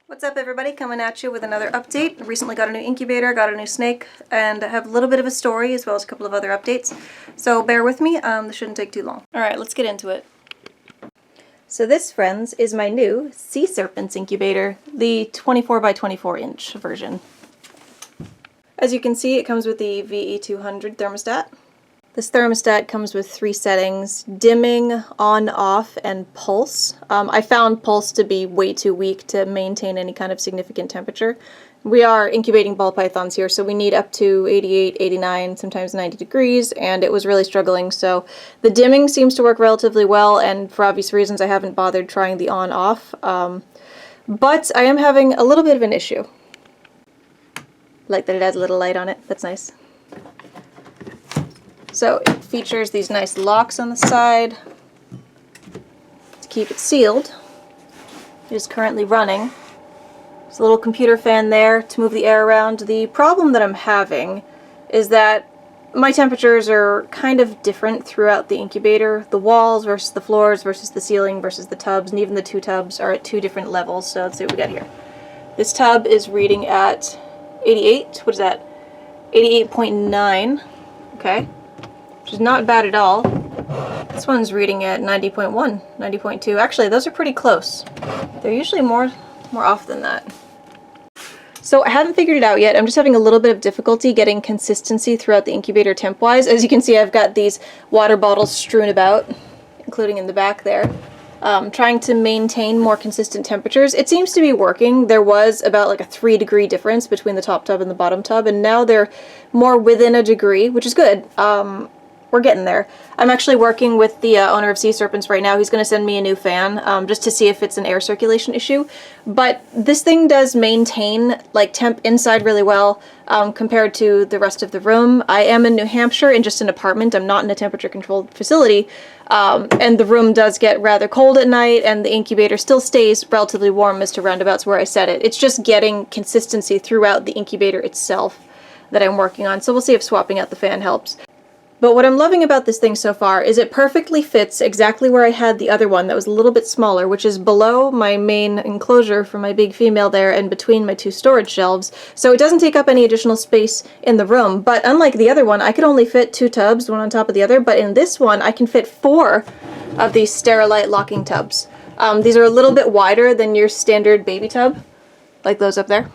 What's up everybody, coming at you with another update. Recently got a new incubator, got a new snake, and I have a little bit of a story as well as a couple of other updates. So bear with me, this shouldn't take too long. Alright, let's get into it. So this, friends, is my new Sea Serpents incubator, the 24 by 24 inch version. As you can see, it comes with the VE200 thermostat. This thermostat comes with 3 settings: dimming, on, off, and pulse. I found pulse to be way too weak to maintain any kind of significant temperature. We are incubating ball pythons here, so we need up to 88, 89, sometimes 90 degrees, and it was really struggling. So the dimming seems to work relatively well, and for obvious reasons I haven't bothered trying the on-off. But I am having a little bit of an issue. Like that it has a little light on it, that's nice. So it features these nice locks on the side to keep it sealed. It is currently running. There's a little computer fan there to move the air around. The problem that I'm having is that my temperatures are kind of different throughout the incubator. The walls versus the floors versus the ceiling versus the tubs, and even the 2 tubs are at 2 different levels. So let's see what we got here. This tub is reading at 88. What is that? 88.9. Okay. Which is not bad at all. This one's reading at 90.1, 90.2. Actually, those are pretty close. They're usually more off than that. So I haven't figured it out yet. I'm just having a little bit of difficulty getting consistency throughout the incubator temp-wise. As you can see, I've got these water bottles strewn about, including in the back there. Trying to maintain more consistent temperatures. It seems to be working. There was about like a 3-degree difference between the top tub and the bottom tub, and now they're more within a degree, which is good. We're getting there. I'm actually working with the owner of Sea Serpents right now. He's going to send me a new fan just to see if it's an air circulation issue. But this thing does maintain like temp inside really well compared to the rest of the room. I am in New Hampshire in just an apartment. I'm not in a temperature controlled facility. And the room does get rather cold at night, and the incubator still stays relatively warm as to roundabouts where I set it. It's just getting consistency throughout the incubator itself that I'm working on. So we'll see if swapping out the fan helps. But what I'm loving about this thing so far is it perfectly fits exactly where I had the other one that was a little bit smaller, which is below my main enclosure for my big female there and between my 2 storage shelves. So it doesn't take up any additional space in the room. But unlike the other one, I could only fit 2 tubs, one on top of the other. But in this one, I can fit 4 of these Sterilite locking tubs. These are a little bit wider than your standard baby tub, like those up there,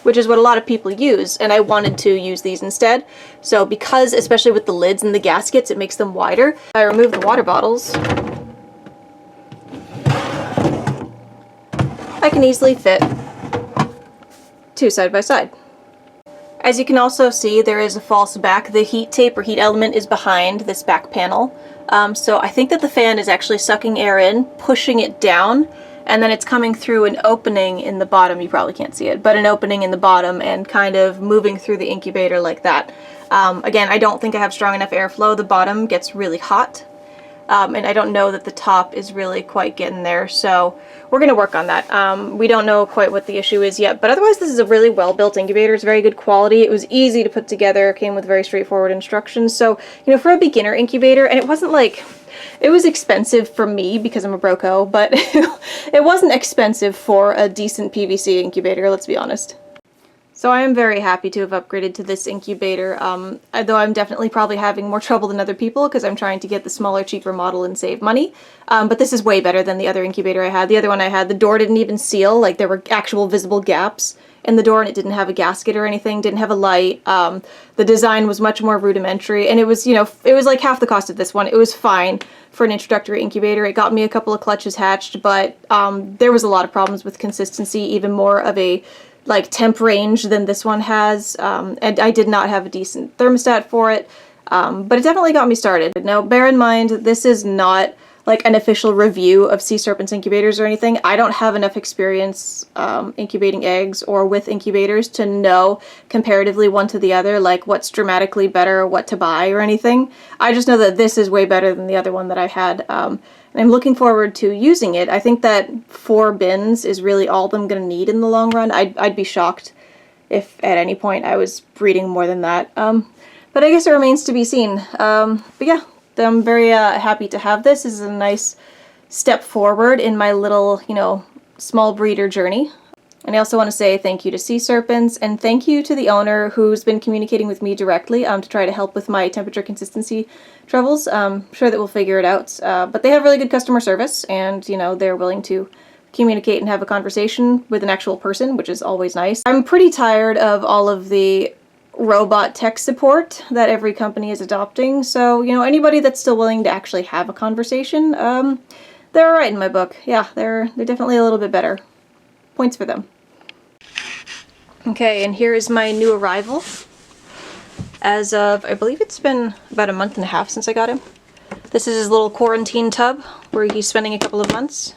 which is what a lot of people use, and I wanted to use these instead. So because, especially with the lids and the gaskets, it makes them wider, I remove the water bottles. I can easily fit 2 side by side. As you can also see, there is a false back. The heat tape or heat element is behind this back panel. So I think that the fan is actually sucking air in, pushing it down, and then it's coming through an opening in the bottom. You probably can't see it, but an opening in the bottom and kind of moving through the incubator like that. Again, I don't think I have strong enough airflow. The bottom gets really hot, and I don't know that the top is really quite getting there, so we're going to work on that. We don't know quite what the issue is yet, but otherwise this is a really well-built incubator. It's very good quality. It was easy to put together, came with very straightforward instructions. So, you know, for a beginner incubator, and it wasn't like... It was expensive for me because I'm a broco, but it wasn't expensive for a decent PVC incubator, let's be honest. So I am very happy to have upgraded to this incubator, though I'm definitely probably having more trouble than other people because I'm trying to get the smaller, cheaper model and save money. But this is way better than the other incubator I had. The other one I had, the door didn't even seal, like there were actual visible gaps in the door, and it didn't have a gasket or anything, didn't have a light. The design was much more rudimentary, and it was, you know, it was like half the cost of this one. It was fine for an introductory incubator. It got me a couple of clutches hatched, but there was a lot of problems with consistency, even more of a like temp range than this one has, and I did not have a decent thermostat for it, but it definitely got me started. Now bear in mind, this is not like an official review of Sea Serpents incubators or anything. I don't have enough experience incubating eggs or with incubators to know comparatively one to the other, like what's dramatically better, what to buy or anything. I just know that this is way better than the other one that I had, and I'm looking forward to using it. I think that 4 bins is really all I'm going to need in the long run. I'd be shocked if at any point I was breeding more than that. But I guess it remains to be seen. But yeah. I'm very happy to have this. This is a nice step forward in my little, you know, small breeder journey. And I also want to say thank you to Sea Serpents, and thank you to the owner who's been communicating with me directly to try to help with my temperature consistency troubles. I'm sure that we'll figure it out. But they have really good customer service, and, you know, they're willing to communicate and have a conversation with an actual person, which is always nice. I'm pretty tired of all of the robot tech support that every company is adopting, so, you know, anybody that's still willing to actually have a conversation, they're alright in my book. Yeah, they're definitely a little bit better. Points for them. Okay, and here is my new arrival. As of, I believe it's been about a month and a half since I got him. This is his little quarantine tub, where he's spending a couple of months.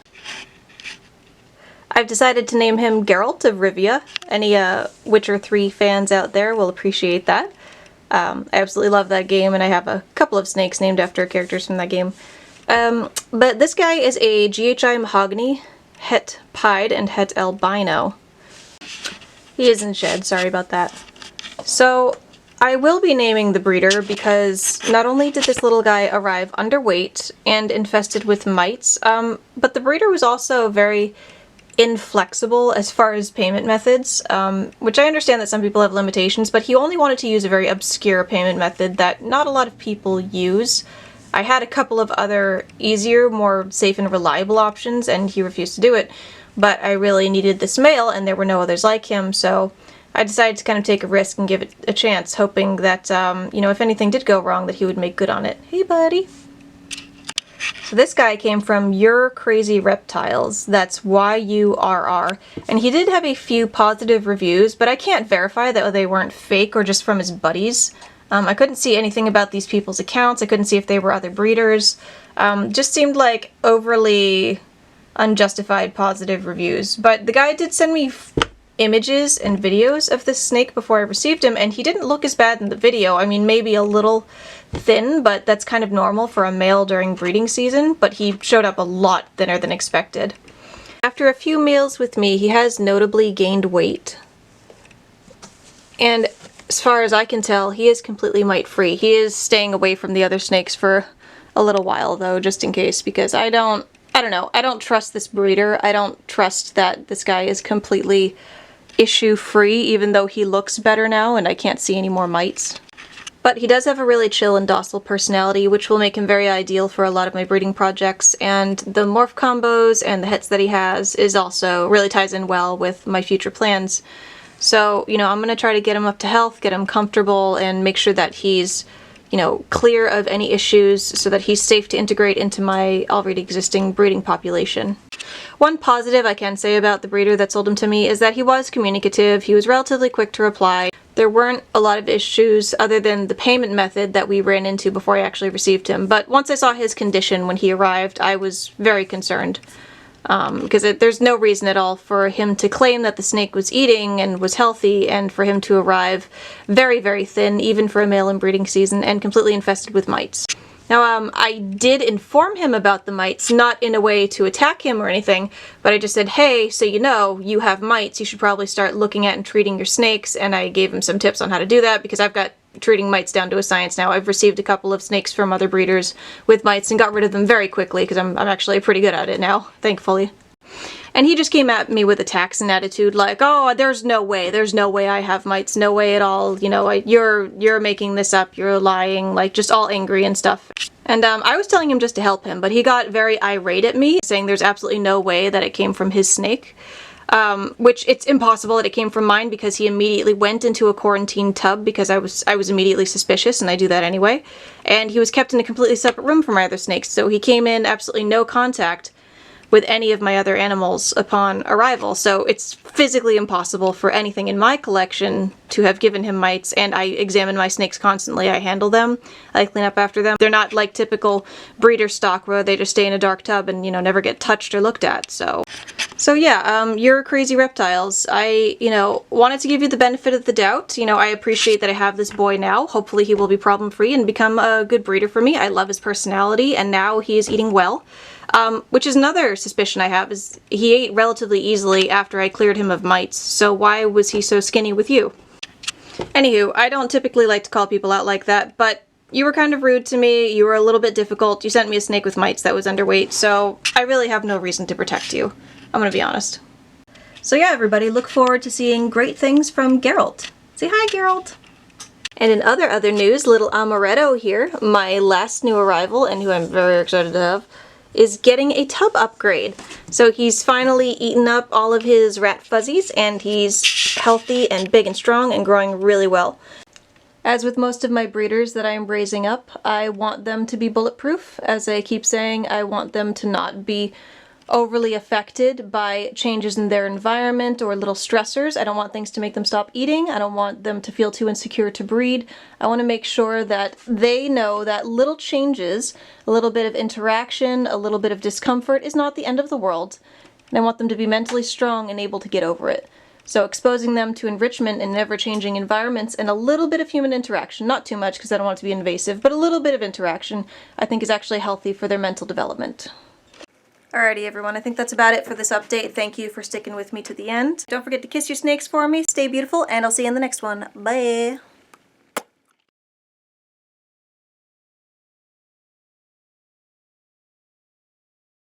I've decided to name him Geralt of Rivia. Any Witcher 3 fans out there will appreciate that. I absolutely love that game, and I have a couple of snakes named after characters from that game. But this guy is a GHI Mahogany, Het Pied, and Het Albino. He is in shed, sorry about that. So, I will be naming the breeder because not only did this little guy arrive underweight and infested with mites, but the breeder was also very inflexible as far as payment methods, which I understand that some people have limitations, but he only wanted to use a very obscure payment method that not a lot of people use. I had a couple of other easier, more safe and reliable options, and he refused to do it. But I really needed this male, and there were no others like him, so I decided to kind of take a risk and give it a chance, hoping that, you know, if anything did go wrong, that he would make good on it. Hey, buddy! So this guy came from Your Crazy Reptiles, that's YURR, and he did have a few positive reviews, but I can't verify that they weren't fake or just from his buddies. I couldn't see anything about these people's accounts, I couldn't see if they were other breeders. Just seemed like overly unjustified positive reviews. But the guy did send me images and videos of this snake before I received him, and he didn't look as bad in the video. I mean, maybe a little thin, but that's kind of normal for a male during breeding season, but he showed up a lot thinner than expected. After a few meals with me, he has notably gained weight. And as far as I can tell, he is completely mite-free. He is staying away from the other snakes for a little while, though, just in case, because I don't know, I don't trust this breeder. I don't trust that this guy is completely issue-free, even though he looks better now and I can't see any more mites. But he does have a really chill and docile personality, which will make him very ideal for a lot of my breeding projects, and the morph combos and the hits that he has is also really ties in well with my future plans. So, you know, I'm going to try to get him up to health, get him comfortable, and make sure that he's, you know, clear of any issues so that he's safe to integrate into my already existing breeding population. One positive I can say about the breeder that sold him to me is that he was communicative, he was relatively quick to reply. There weren't a lot of issues other than the payment method that we ran into before I actually received him, but once I saw his condition when he arrived, I was very concerned. Because there's no reason at all for him to claim that the snake was eating and was healthy, and for him to arrive very, very thin, even for a male in breeding season, and completely infested with mites. Now, I did inform him about the mites, not in a way to attack him or anything, but I just said, hey, so you know, you have mites, you should probably start looking at and treating your snakes, and I gave him some tips on how to do that, because I've got treating mites down to a science now. I've received a couple of snakes from other breeders with mites and got rid of them very quickly, because I'm actually pretty good at it now, thankfully. And he just came at me with attacks and attitude like, oh, there's no way I have mites, no way at all, you know, you're making this up, you're lying, like just all angry and stuff. And I was telling him just to help him, but he got very irate at me, saying there's absolutely no way that it came from his snake. Which it's impossible that it came from mine, because he immediately went into a quarantine tub because I was immediately suspicious, and I do that anyway. And he was kept in a completely separate room from my other snakes, so he came in absolutely no contact with any of my other animals upon arrival, so it's physically impossible for anything in my collection to have given him mites, and I examine my snakes constantly. I handle them, I clean up after them. They're not like typical breeder stock where they just stay in a dark tub and, you know, never get touched or looked at, so yeah, Your Crazy Reptiles. I, you know, wanted to give you the benefit of the doubt. You know, I appreciate that I have this boy now. Hopefully he will be problem-free and become a good breeder for me. I love his personality, and now he is eating well. Which is another suspicion I have, is he ate relatively easily after I cleared him of mites, so why was he so skinny with you? Anywho, I don't typically like to call people out like that, but you were kind of rude to me, you were a little bit difficult, you sent me a snake with mites that was underweight, so I really have no reason to protect you. I'm gonna be honest. So yeah, everybody, look forward to seeing great things from Geralt. Say hi, Geralt! And in other news, little Amoretto here, my last new arrival, and who I'm very excited to have, is getting a tub upgrade. So he's finally eaten up all of his rat fuzzies, and he's healthy and big and strong and growing really well. As with most of my breeders that I am raising up, I want them to be bulletproof. As I keep saying, I want them to not be overly affected by changes in their environment or little stressors. I don't want things to make them stop eating. I don't want them to feel too insecure to breed. I want to make sure that they know that little changes, a little bit of interaction, a little bit of discomfort is not the end of the world. And I want them to be mentally strong and able to get over it. So exposing them to enrichment in ever-changing environments and a little bit of human interaction, not too much because I don't want it to be invasive, but a little bit of interaction I think is actually healthy for their mental development. Alrighty everyone, I think that's about it for this update. Thank you for sticking with me to the end. Don't forget to kiss your snakes for me, stay beautiful, and I'll see you in the next one. Bye!